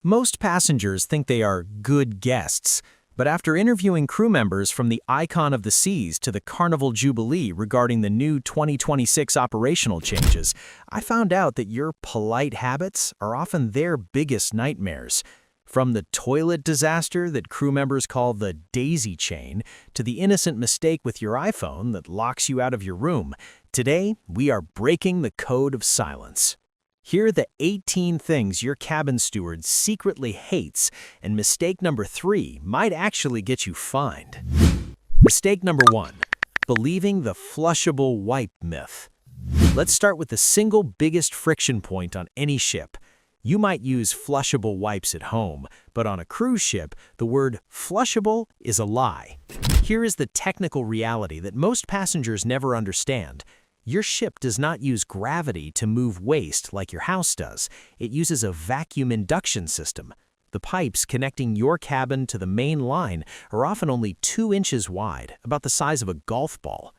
Most passengers think they are good guests, but after interviewing crew members from the Icon of the Seas to the Carnival Jubilee regarding the new 2026 operational changes, I found out that your polite habits are often their biggest nightmares. From the toilet disaster that crew members call the daisy chain to the innocent mistake with your iPhone that locks you out of your room, today we are breaking the code of silence. Here are the 18 things your cabin steward secretly hates, and mistake number 3 might actually get you fined. Mistake number 1, believing the flushable wipe myth. Let's start with the single biggest friction point on any ship. You might use flushable wipes at home, but on a cruise ship, the word flushable is a lie. Here is the technical reality that most passengers never understand. Your ship does not use gravity to move waste like your house does. It uses a vacuum induction system. The pipes connecting your cabin to the main line are often only 2 inches wide, about the size of a golf ball.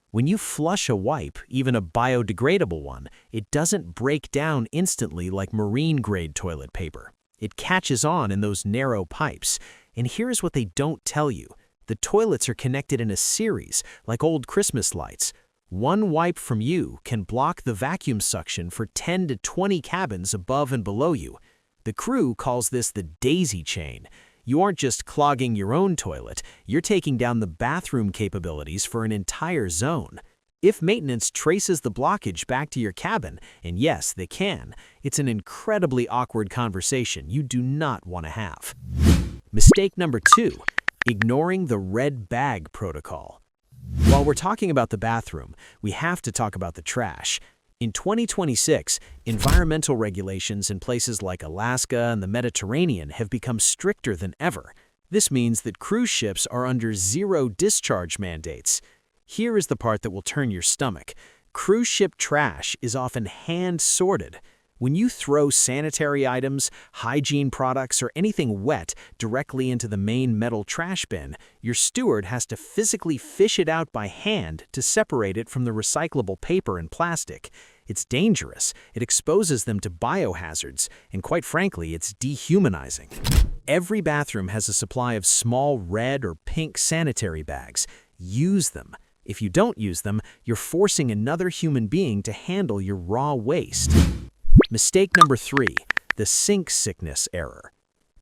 When you flush a wipe, even a biodegradable one, it doesn't break down instantly like marine-grade toilet paper. It catches on in those narrow pipes. And here's what they don't tell you. The toilets are connected in a series, like old Christmas lights. One wipe from you can block the vacuum suction for 10 to 20 cabins above and below you. The crew calls this the daisy chain. You aren't just clogging your own toilet, you're taking down the bathroom capabilities for an entire zone. If maintenance traces the blockage back to your cabin, and yes, they can, it's an incredibly awkward conversation you do not want to have. Mistake number 2, ignoring the red bag protocol. While we're talking about the bathroom, we have to talk about the trash. In 2026, environmental regulations in places like Alaska and the Mediterranean have become stricter than ever. This means that cruise ships are under zero discharge mandates. Here is the part that will turn your stomach. Cruise ship trash is often hand-sorted. When you throw sanitary items, hygiene products, or anything wet directly into the main metal trash bin, your steward has to physically fish it out by hand to separate it from the recyclable paper and plastic. It's dangerous, it exposes them to biohazards, and quite frankly, it's dehumanizing. Every bathroom has a supply of small red or pink sanitary bags. Use them. If you don't use them, you're forcing another human being to handle your raw waste. Mistake number 3, the sink sickness error.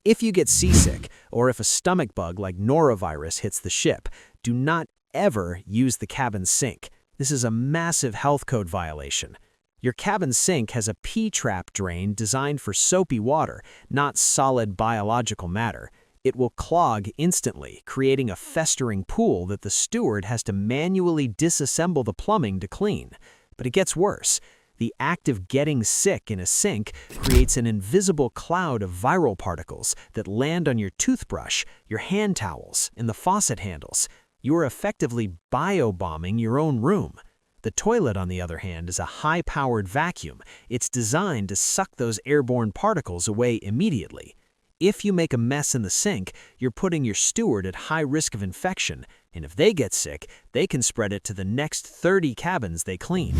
If you get seasick, or if a stomach bug like norovirus hits the ship, do not ever use the cabin sink. This is a massive health code violation. Your cabin sink has a P-trap drain designed for soapy water, not solid biological matter. It will clog instantly, creating a festering pool that the steward has to manually disassemble the plumbing to clean. But it gets worse. The act of getting sick in a sink creates an invisible cloud of viral particles that land on your toothbrush, your hand towels, and the faucet handles. You are effectively bio-bombing your own room. The toilet, on the other hand, is a high-powered vacuum. It's designed to suck those airborne particles away immediately. If you make a mess in the sink, you're putting your steward at high risk of infection, and if they get sick, they can spread it to the next 30 cabins they clean.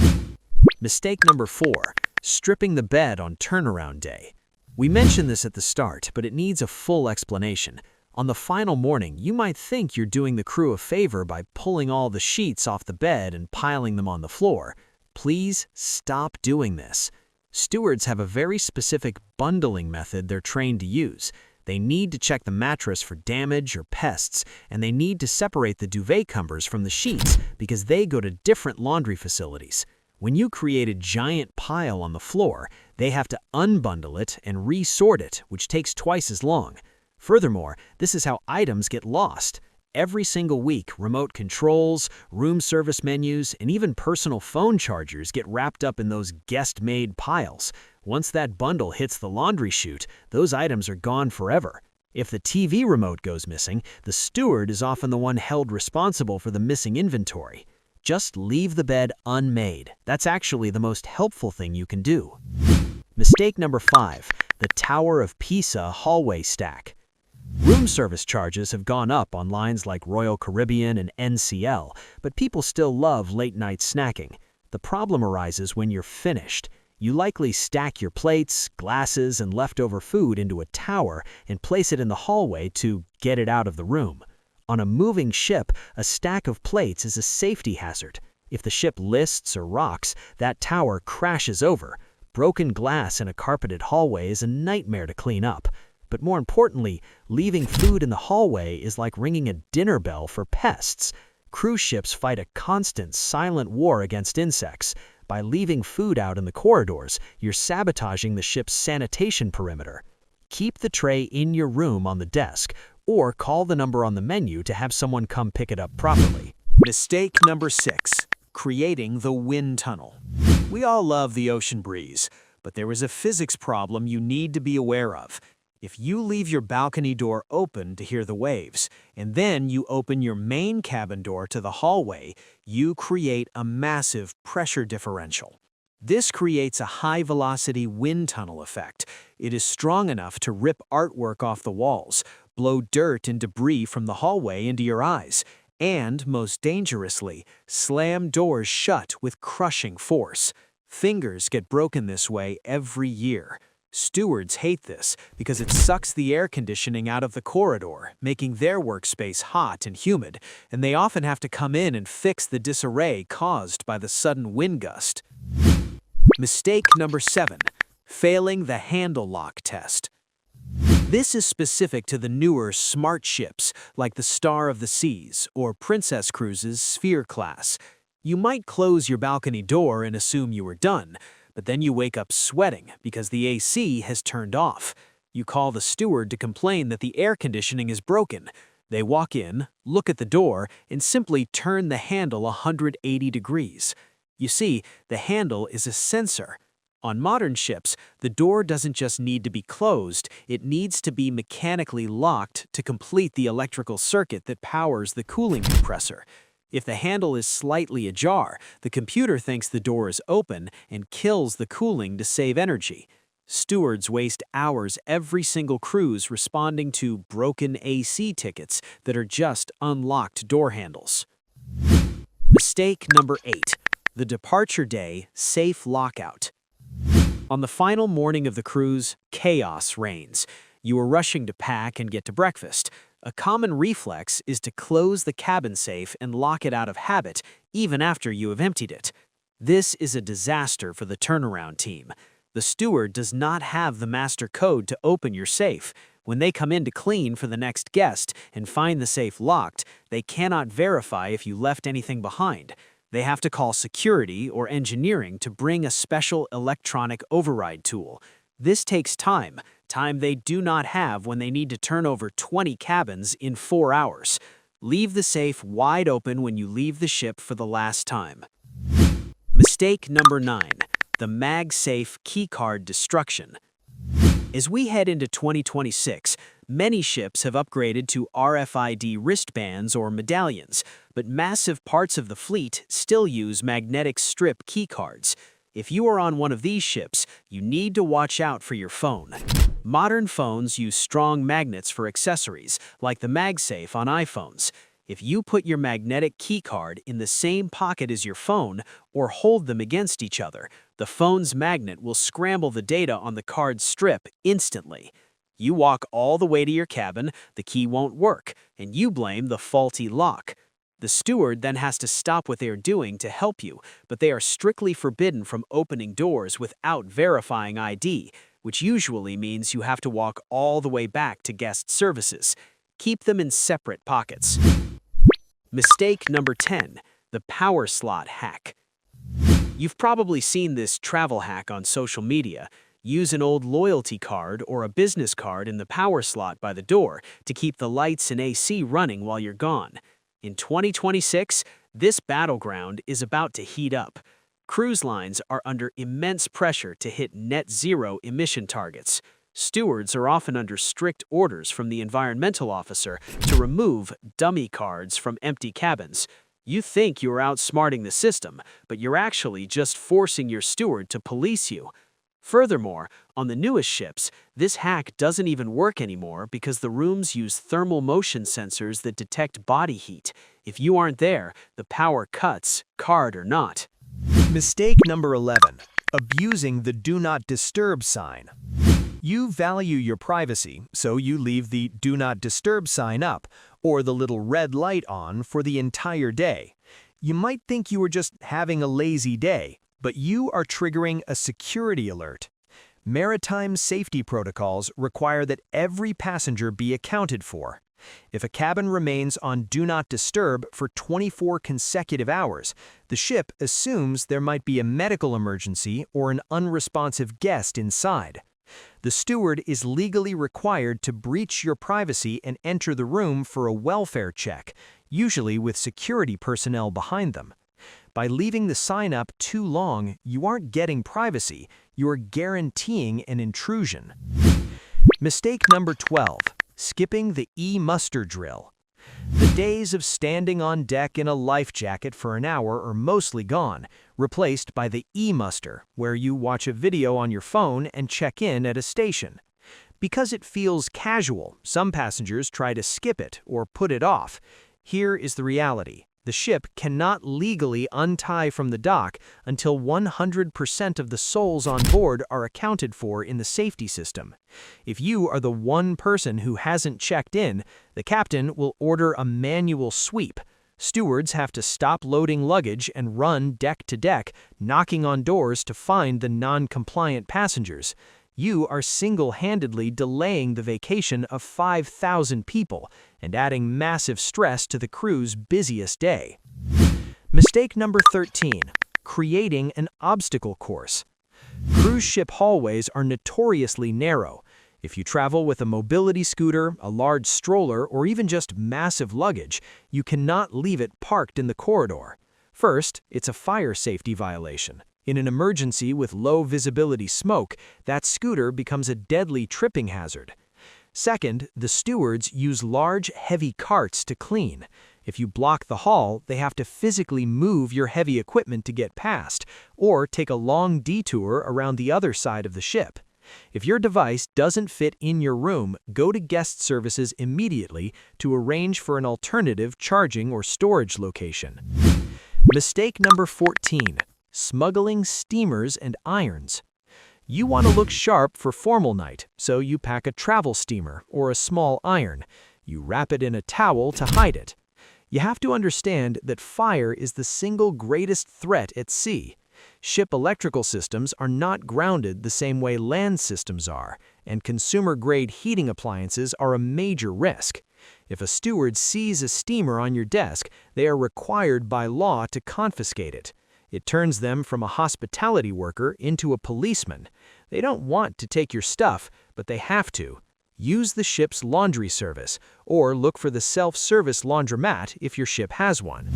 Mistake number 4, stripping the bed on turnaround day. We mentioned this at the start, but it needs a full explanation. On the final morning, you might think you're doing the crew a favor by pulling all the sheets off the bed and piling them on the floor. Please stop doing this. Stewards have a very specific bundling method they're trained to use. They need to check the mattress for damage or pests, and they need to separate the duvet covers from the sheets because they go to different laundry facilities. When you create a giant pile on the floor, they have to unbundle it and resort it, which takes twice as long. Furthermore, this is how items get lost. Every single week, remote controls, room service menus, and even personal phone chargers get wrapped up in those guest-made piles. Once that bundle hits the laundry chute, those items are gone forever. If the TV remote goes missing, the steward is often the one held responsible for the missing inventory. Just leave the bed unmade. That's actually the most helpful thing you can do. Mistake number 5, the Tower of Pisa hallway stack. Room service charges have gone up on lines like Royal Caribbean and NCL, but people still love late-night snacking. The problem arises when you're finished. You likely stack your plates, glasses, and leftover food into a tower and place it in the hallway to get it out of the room. On a moving ship, a stack of plates is a safety hazard. If the ship lists or rocks, that tower crashes over. Broken glass in a carpeted hallway is a nightmare to clean up. But more importantly, leaving food in the hallway is like ringing a dinner bell for pests. Cruise ships fight a constant, silent war against insects. By leaving food out in the corridors, you're sabotaging the ship's sanitation perimeter. Keep the tray in your room on the desk, or call the number on the menu to have someone come pick it up properly. Mistake number 6. Creating the wind tunnel. We all love the ocean breeze, but there is a physics problem you need to be aware of. If you leave your balcony door open to hear the waves, and then you open your main cabin door to the hallway, you create a massive pressure differential. This creates a high-velocity wind tunnel effect. It is strong enough to rip artwork off the walls, blow dirt and debris from the hallway into your eyes, and, most dangerously, slam doors shut with crushing force. Fingers get broken this way every year. Stewards hate this because it sucks the air conditioning out of the corridor, making their workspace hot and humid, and they often have to come in and fix the disarray caused by the sudden wind gust. Mistake number 7. Failing the handle lock test. This is specific to the newer smart ships like the Star of the Seas or Princess Cruises Sphere class. You might close your balcony door and assume you were done, but then you wake up sweating because the AC has turned off. You call the steward to complain that the air conditioning is broken. They walk in, look at the door, and simply turn the handle 180 degrees. You see, the handle is a sensor. On modern ships, the door doesn't just need to be closed, it needs to be mechanically locked to complete the electrical circuit that powers the cooling compressor. If the handle is slightly ajar, the computer thinks the door is open and kills the cooling to save energy. Stewards waste hours every single cruise responding to broken AC tickets that are just unlocked door handles. Mistake number 8. The departure day safe lockout. On the final morning of the cruise, chaos reigns. You are rushing to pack and get to breakfast. A common reflex is to close the cabin safe and lock it out of habit, even after you have emptied it. This is a disaster for the turnaround team. The steward does not have the master code to open your safe. When they come in to clean for the next guest and find the safe locked, they cannot verify if you left anything behind. They have to call security or engineering to bring a special electronic override tool. This takes time they do not have when they need to turn over 20 cabins in 4 hours. Leave the safe wide open when you leave the ship for the last time. Mistake number 9. The MagSafe keycard destruction. As we head into 2026, many ships have upgraded to RFID wristbands or medallions, but massive parts of the fleet still use magnetic strip keycards. If you are on one of these ships, you need to watch out for your phone. Modern phones use strong magnets for accessories, like the MagSafe on iPhones. If you put your magnetic keycard in the same pocket as your phone or hold them against each other, the phone's magnet will scramble the data on the card strip instantly. You walk all the way to your cabin, the key won't work, and you blame the faulty lock. The steward then has to stop what they are doing to help you, but they are strictly forbidden from opening doors without verifying ID, which usually means you have to walk all the way back to guest services. Keep them in separate pockets. Mistake number 10. The power slot hack. You've probably seen this travel hack on social media. Use an old loyalty card or a business card in the power slot by the door to keep the lights and AC running while you're gone. In 2026, this battleground is about to heat up. Cruise lines are under immense pressure to hit net zero emission targets. Stewards are often under strict orders from the environmental officer to remove dummy cards from empty cabins. You think you're outsmarting the system, but you're actually just forcing your steward to police you. Furthermore, on the newest ships, this hack doesn't even work anymore because the rooms use thermal motion sensors that detect body heat. If you aren't there, the power cuts, card or not. Mistake number 11. Abusing the Do Not Disturb sign. You value your privacy, so you leave the Do Not Disturb sign up, or the little red light on, for the entire day. You might think you were just having a lazy day, but you are triggering a security alert. Maritime safety protocols require that every passenger be accounted for. If a cabin remains on Do Not Disturb for 24 consecutive hours, the ship assumes there might be a medical emergency or an unresponsive guest inside. The steward is legally required to breach your privacy and enter the room for a welfare check, usually with security personnel behind them. By leaving the sign up too long, you aren't getting privacy, you are guaranteeing an intrusion. Mistake number 12. Skipping the e-muster drill. The days of standing on deck in a life jacket for an hour are mostly gone, replaced by the e-muster, where you watch a video on your phone and check in at a station. Because it feels casual, some passengers try to skip it or put it off. Here is the reality. The ship cannot legally untie from the dock until 100% of the souls on board are accounted for in the safety system. If you are the one person who hasn't checked in, the captain will order a manual sweep. Stewards have to stop loading luggage and run deck to deck, knocking on doors to find the non-compliant passengers. You are single-handedly delaying the vacation of 5,000 people and adding massive stress to the crew's busiest day. Mistake number 13. Creating an obstacle course. Cruise ship hallways are notoriously narrow. If you travel with a mobility scooter, a large stroller, or even just massive luggage, you cannot leave it parked in the corridor. First, it's a fire safety violation. In an emergency with low visibility smoke, that scooter becomes a deadly tripping hazard. Second, the stewards use large, heavy carts to clean. If you block the hall, they have to physically move your heavy equipment to get past, or take a long detour around the other side of the ship. If your device doesn't fit in your room, go to guest services immediately to arrange for an alternative charging or storage location. Mistake number 14. Smuggling steamers and irons. You want to look sharp for formal night, so you pack a travel steamer or a small iron. You wrap it in a towel to hide it. You have to understand that fire is the single greatest threat at sea. Ship electrical systems are not grounded the same way land systems are, and consumer-grade heating appliances are a major risk. If a steward sees a steamer on your desk, they are required by law to confiscate it. It turns them from a hospitality worker into a policeman. They don't want to take your stuff, but they have to. Use the ship's laundry service, or look for the self-service laundromat if your ship has one.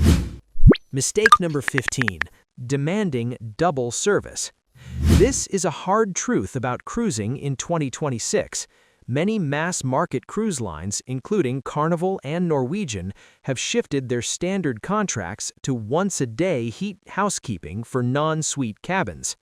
Mistake number 15. Demanding double service. This is a hard truth about cruising in 2026. Many mass-market cruise lines, including Carnival and Norwegian, have shifted their standard contracts to once-a-day heat housekeeping for non-suite cabins.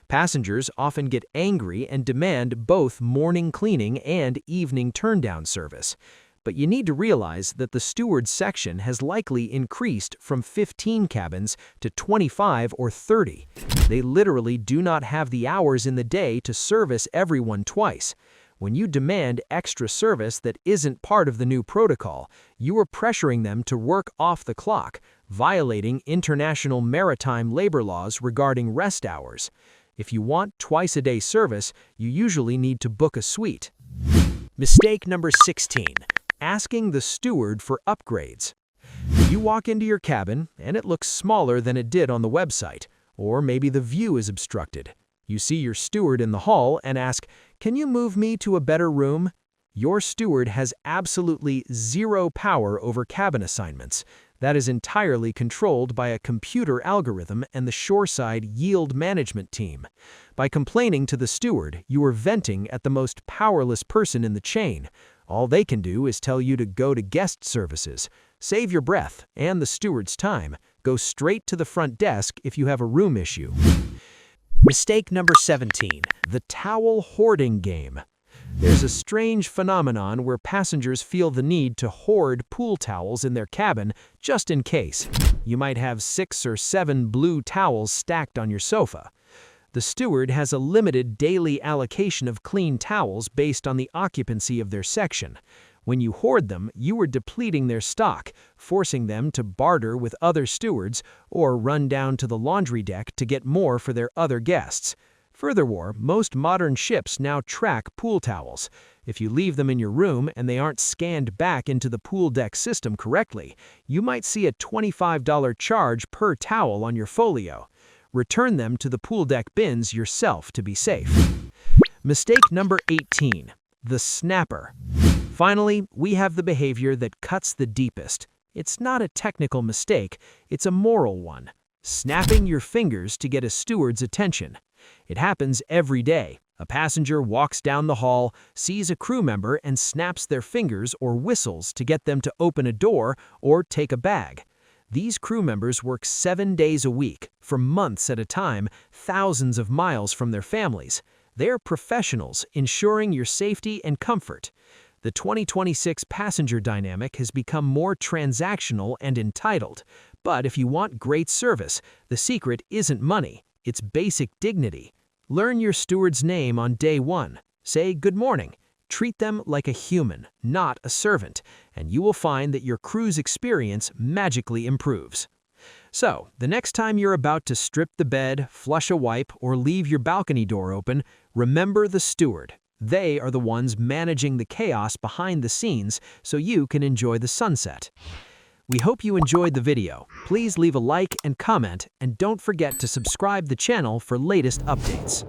Passengers often get angry and demand both morning cleaning and evening turn-down service. But you need to realize that the steward section has likely increased from 15 cabins to 25 or 30. They literally do not have the hours in the day to service everyone twice. When you demand extra service that isn't part of the new protocol, you are pressuring them to work off the clock, violating international maritime labor laws regarding rest hours. If you want twice-a-day service, you usually need to book a suite. Mistake number 16. Asking the steward for upgrades. You walk into your cabin, and it looks smaller than it did on the website, or maybe the view is obstructed. You see your steward in the hall and ask, "Can you move me to a better room?" Your steward has absolutely zero power over cabin assignments. That is entirely controlled by a computer algorithm and the shoreside yield management team. By complaining to the steward, you are venting at the most powerless person in the chain. All they can do is tell you to go to guest services. Save your breath and the steward's time. Go straight to the front desk if you have a room issue. Mistake number 17. The towel hoarding game. There's a strange phenomenon where passengers feel the need to hoard pool towels in their cabin just in case. You might have 6 or 7 blue towels stacked on your sofa. The steward has a limited daily allocation of clean towels based on the occupancy of their section. When you hoard them, you are depleting their stock, forcing them to barter with other stewards or run down to the laundry deck to get more for their other guests. Furthermore, most modern ships now track pool towels. If you leave them in your room and they aren't scanned back into the pool deck system correctly, you might see a $25 charge per towel on your folio. Return them to the pool deck bins yourself to be safe. Mistake number 18, the snapper. Finally, we have the behavior that cuts the deepest. It's not a technical mistake, it's a moral one. Snapping your fingers to get a steward's attention. It happens every day. A passenger walks down the hall, sees a crew member, and snaps their fingers or whistles to get them to open a door or take a bag. These crew members work 7 days a week, for months at a time, thousands of miles from their families. They're professionals, ensuring your safety and comfort. The 2026 passenger dynamic has become more transactional and entitled. But if you want great service, the secret isn't money, it's basic dignity. Learn your steward's name on day 1. Say good morning. Treat them like a human, not a servant, and you will find that your crew's experience magically improves. So, the next time you're about to strip the bed, flush a wipe, or leave your balcony door open, remember the steward. They are the ones managing the chaos behind the scenes so you can enjoy the sunset. We hope you enjoyed the video. Please leave a like and comment, and don't forget to subscribe the channel for latest updates.